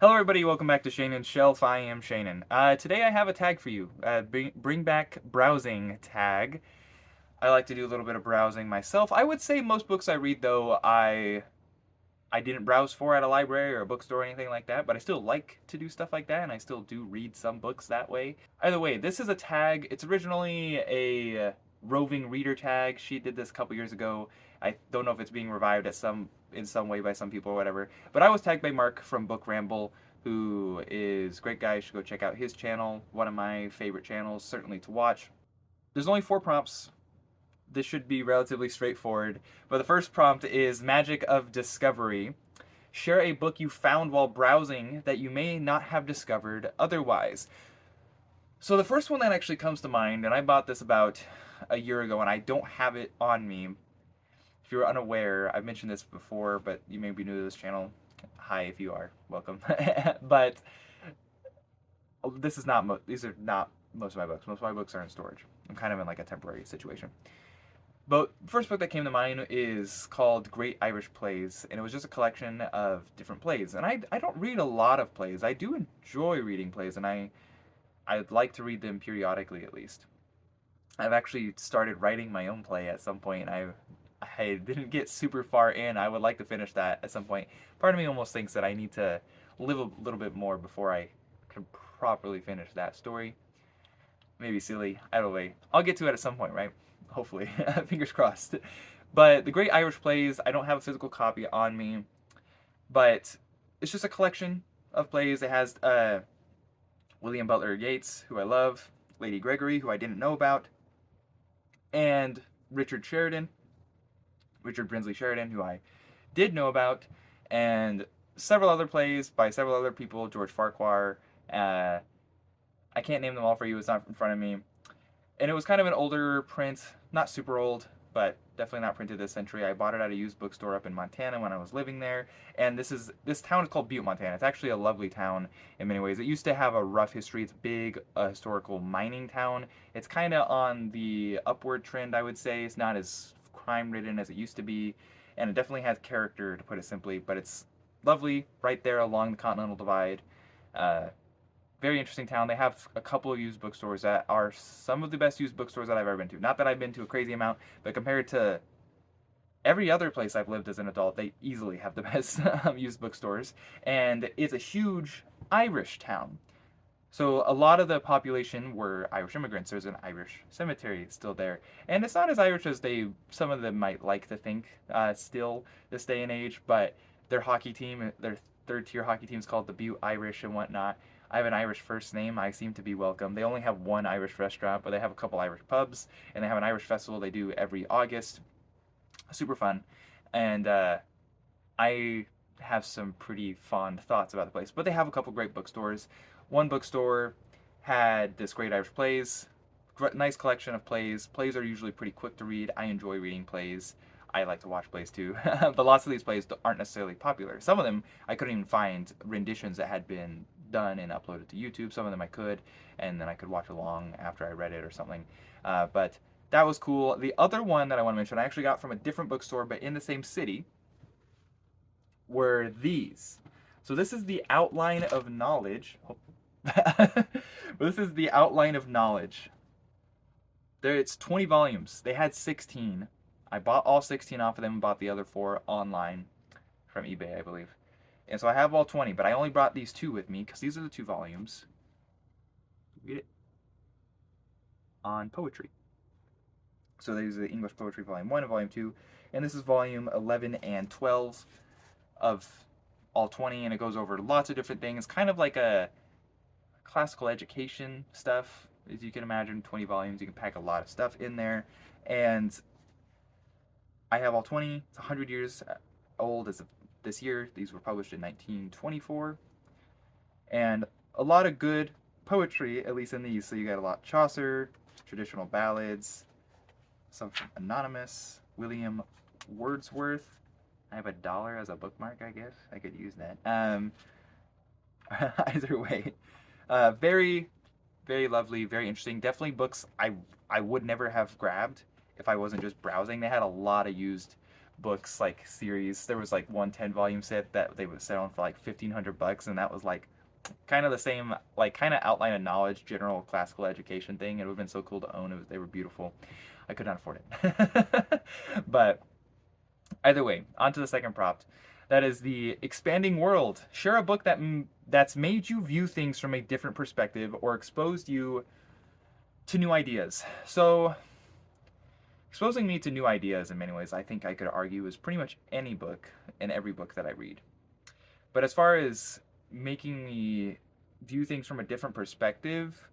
Hello everybody, welcome back to Shannon's Shelf. I am Shannon. Today I have a tag for you. Bring back browsing tag. I like to do a little bit of browsing myself. I would say most books I read though I didn't browse for at a library or a bookstore or anything like that, but I still like to do stuff like that and I still do read some books that way. Either way, this is a tag. It's originally a Roving Reader tag. She did this a couple years ago. I don't know if it's being revived in some way by some people or whatever. But I was tagged by Mark from Book Ramble, who is a great guy. You should go check out his channel. One of my favorite channels, certainly to watch. There's only 4 prompts. This should be relatively straightforward. But the first prompt is Magic of Discovery. Share a book you found while browsing that you may not have discovered otherwise. So the first one that actually comes to mind, and I bought this about a year ago and I don't have it on me. If you're unaware, I've mentioned this before, but you may be new to this channel. Hi, if you are, welcome. But these are not most of my books. Most of my books are in storage. I'm kind of in like a temporary situation. But the first book that came to mind is called Great Irish Plays, and it was just a collection of different plays. And I don't read a lot of plays. I do enjoy reading plays, and I'd like to read them periodically at least. I've actually started writing my own play at some point. I didn't get super far in. I would like to finish that at some point. Part of me almost thinks that I need to live a little bit more before I can properly finish that story. Maybe silly. I don't know. I'll get to it at some point, right? Hopefully. Fingers crossed. But the Great Irish Plays, I don't have a physical copy on me, but it's just a collection of plays. It has William Butler Yeats, who I love, Lady Gregory, who I didn't know about, and Richard Brinsley Sheridan, who I did know about, and several other plays by several other people, George Farquhar. I can't name them all for you, it's not in front of me. And it was kind of an older print, not super old, but definitely not printed this century. I bought it at a used bookstore up in Montana when I was living there. And this town is called Butte, Montana. It's actually a lovely town in many ways. It used to have a rough history. It's a big historical mining town. It's kind of on the upward trend, I would say. It's not as crime ridden as it used to be, and it definitely has character, to put it simply. But it's lovely, right there along the Continental Divide. Uh, Very interesting town. They have a couple of used bookstores that are some of the best used bookstores that I've ever been to. Not that I've been to a crazy amount, but compared to every other place I've lived as an adult, they easily have the best used bookstores. And it's a huge Irish town. So a lot of the population were Irish immigrants. There's an Irish cemetery still there, and it's not as Irish as some of them might like to think. Still this day and age, but their hockey team, their third-tier hockey team, is called the Butte Irish and whatnot. I have an Irish first name. I seem to be welcome. They only have one Irish restaurant, but they have a couple Irish pubs, and they have an Irish festival they do every August. Super fun, and I have some pretty fond thoughts about the place. But they have a couple great bookstores. One bookstore had this Great Irish Plays, nice collection of plays. Plays are usually pretty quick to read. I enjoy reading plays. I like to watch plays too, but lots of these plays aren't necessarily popular. Some of them I couldn't even find renditions that had been done and uploaded to YouTube. Some of them I could, and then I could watch along after I read it or something. But that was cool. The other one that I want to mention, I actually got from a different bookstore, but in the same city, were these. So this is the Outline of Knowledge. This is the Outline of Knowledge. There, it's 20 volumes. They had 16. I bought all 16 off of them and bought the other 4 online from eBay, I believe. And so I have all 20, but I only brought these 2 with me because these are the 2 volumes. Read it. On poetry. So there's the English Poetry Volume 1 and Volume 2. And this is Volume 11 and 12 of all 20, and it goes over lots of different things, kind of like a classical education stuff. As you can imagine, 20 volumes, you can pack a lot of stuff in there. And I have all 20. It's 100 years old as of this year. These were published in 1924. And a lot of good poetry, at least in these. So you got a lot of Chaucer, traditional ballads, some from Anonymous, William Wordsworth. I have $1 as a bookmark, I guess. I could use that. Either way, very, very lovely, very interesting. Definitely books I would never have grabbed if I wasn't just browsing. They had a lot of used books like series. There was like one 10 volume set that they would sell on for like $1,500, and that was like kind of the same, like kind of outline of knowledge, general classical education thing. It would have been so cool to own. They were beautiful. I could not afford it. But either way, on to the second prompt. That is the expanding world. Share a book that's made you view things from a different perspective or exposed you to new ideas. So, exposing me to new ideas in many ways, I think I could argue, is pretty much any book and every book that I read. But as far as making me view things from a different perspective,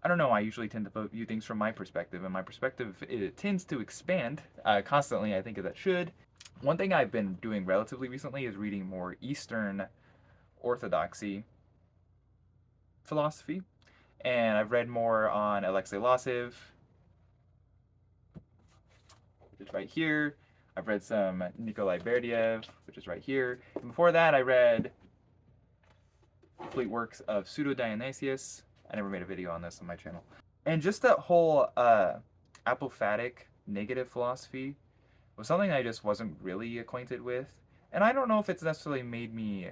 I don't know. I usually tend to view things from my perspective, and my perspective, it tends to expand constantly, I think, as it should. One thing I've been doing relatively recently is reading more Eastern Orthodoxy philosophy, and I've read more on Alexei Losev, which is right here. I've read some Nikolai Berdyaev, which is right here. And before that, I read complete works of Pseudo Dionysius. I never made a video on this on my channel. And just that whole apophatic negative philosophy was something I just wasn't really acquainted with. And I don't know if it's necessarily made me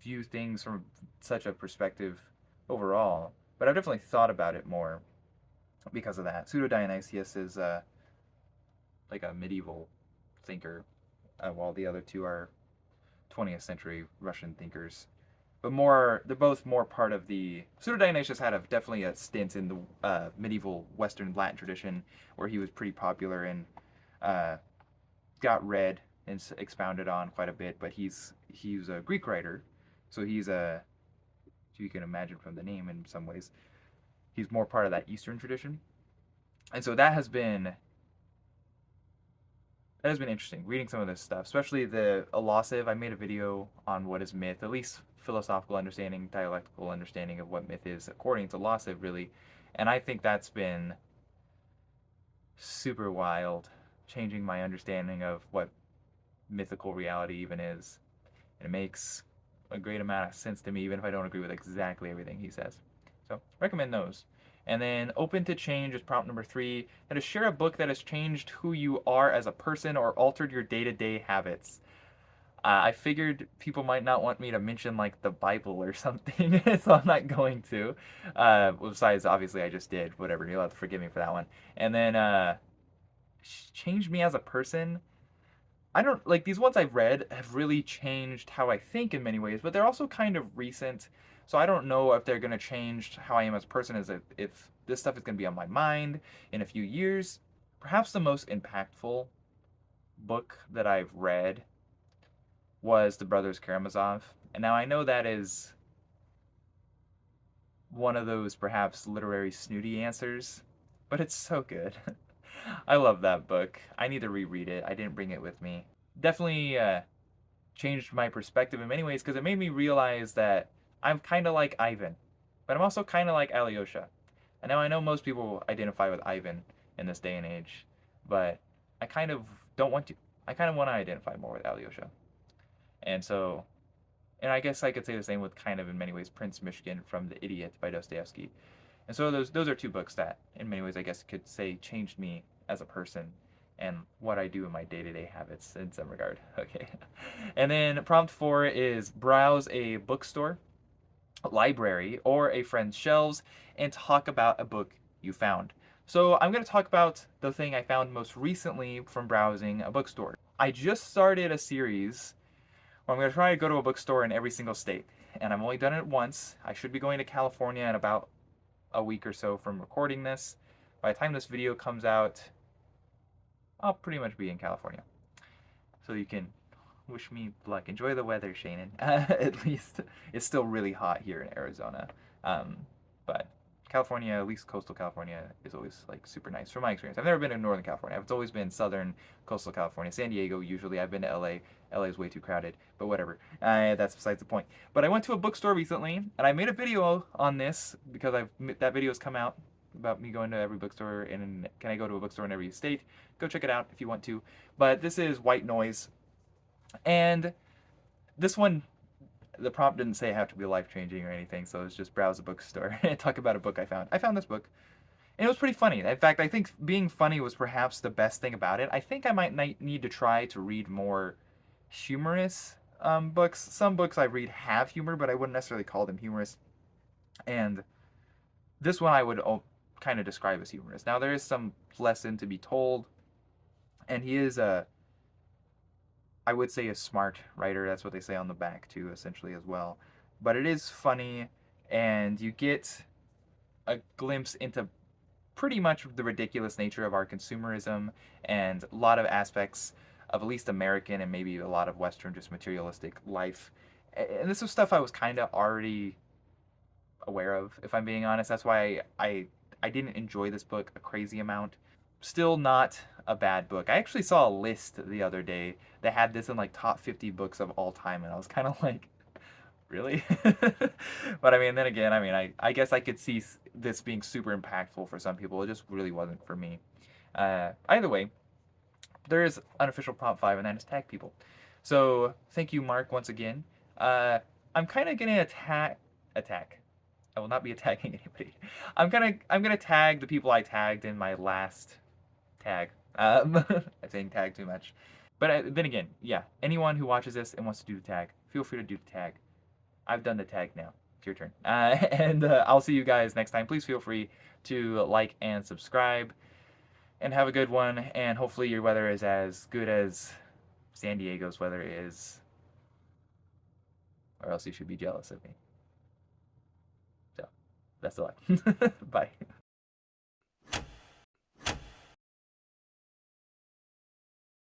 view things from such a perspective overall, but I've definitely thought about it more because of that. Pseudo Dionysius is like a medieval thinker, while the other two are 20th century Russian thinkers. But they're both more part of the. Pseudo Dionysius had definitely a stint in the medieval Western Latin tradition where he was pretty popular and got read and expounded on quite a bit. But he's a Greek writer, so you can imagine from the name in some ways, he's more part of that Eastern tradition, and so that has been interesting reading some of this stuff, especially the Elusive. I made a video on what is myth, at least philosophical understanding, dialectical understanding of what myth is according to Elusive, really. And I think that's been super wild, changing my understanding of what mythical reality even is. And it makes a great amount of sense to me, even if I don't agree with exactly everything he says. So, recommend those. And then open to change is prompt number 3. That is, share a book that has changed who you are as a person or altered your day-to-day habits. I figured people might not want me to mention like the Bible or something, so I'm not going to. Besides, obviously, I just did. Whatever, you'll have to forgive me for that one. And then changed me as a person. I don't like these ones I've read have really changed how I think in many ways, but they're also kind of recent. So I don't know if they're going to change how I am as a person, as if this stuff is going to be on my mind in a few years. Perhaps the most impactful book that I've read was The Brothers Karamazov. And now I know that is one of those perhaps literary snooty answers, but it's so good. I love that book. I need to reread it. I didn't bring it with me. Definitely changed my perspective in many ways because it made me realize that I'm kind of like Ivan, but I'm also kind of like Alyosha. And now I know most people identify with Ivan in this day and age, but I kind of don't want to. I kind of want to identify more with Alyosha. And so, and I guess I could say the same with kind of in many ways Prince Mishkin from The Idiot by Dostoevsky. And so those are two books that in many ways I guess could say changed me as a person and what I do in my day-to-day habits in some regard. Okay. And then prompt 4 is browse a bookstore, library, or a friend's shelves and talk about a book you found. So I'm going to talk about the thing I found most recently from browsing a bookstore. I just started a series where I'm going to try to go to a bookstore in every single state. And I've only done it once. I should be going to California in about a week or so from recording this. By the time this video comes out, I'll pretty much be in California. So you can wish me luck. Enjoy the weather, Shannon. At least it's still really hot here in Arizona. But California, at least coastal California, is always like super nice from my experience. I've never been in Northern California. It's always been Southern coastal California. San Diego, usually. I've been to LA. LA is way too crowded, but whatever. That's besides the point. But I went to a bookstore recently, and I made a video on this because that video has come out about me going to every bookstore, and can I go to a bookstore in every state? Go check it out if you want to. But this is White Noise, and this one, the prompt didn't say it have to be life-changing or anything, so it's just browse a bookstore and talk about a book I found. I found this book. And it was pretty funny. In fact, I think being funny was perhaps the best thing about it. I think I might need to try to read more humorous books. Some books I read have humor, but I wouldn't necessarily call them humorous. And this one I would kind of describe as humorous. Now, there is some lesson to be told, and he is I would say, a smart writer. That's what they say on the back, too, essentially, as well. But it is funny, and you get a glimpse into pretty much the ridiculous nature of our consumerism and a lot of aspects of at least American and maybe a lot of Western just materialistic life. And this was stuff I was kind of already aware of, if I'm being honest. That's why I didn't enjoy this book a crazy amount. Still not a bad book. I actually saw a list the other day that had this in like top 50 books of all time, and I was kind of like, really? But I mean, then again, I mean, I guess I could see this being super impactful for some people. It just really wasn't for me. Either way, there is unofficial prompt 5, and that is tag people. So thank you, Mark, once again. I'm kind of gonna attack. I will not be attacking anybody. I'm gonna tag the people I tagged in my last tag. I'm saying tag too much. But then again, yeah, anyone who watches this and wants to do the tag, feel free to do the tag. I've done the tag now. It's your turn. And I'll see you guys next time. Please feel free to like and subscribe. And have a good one. And hopefully your weather is as good as San Diego's weather is. Or else you should be jealous of me. So, best of luck. Bye.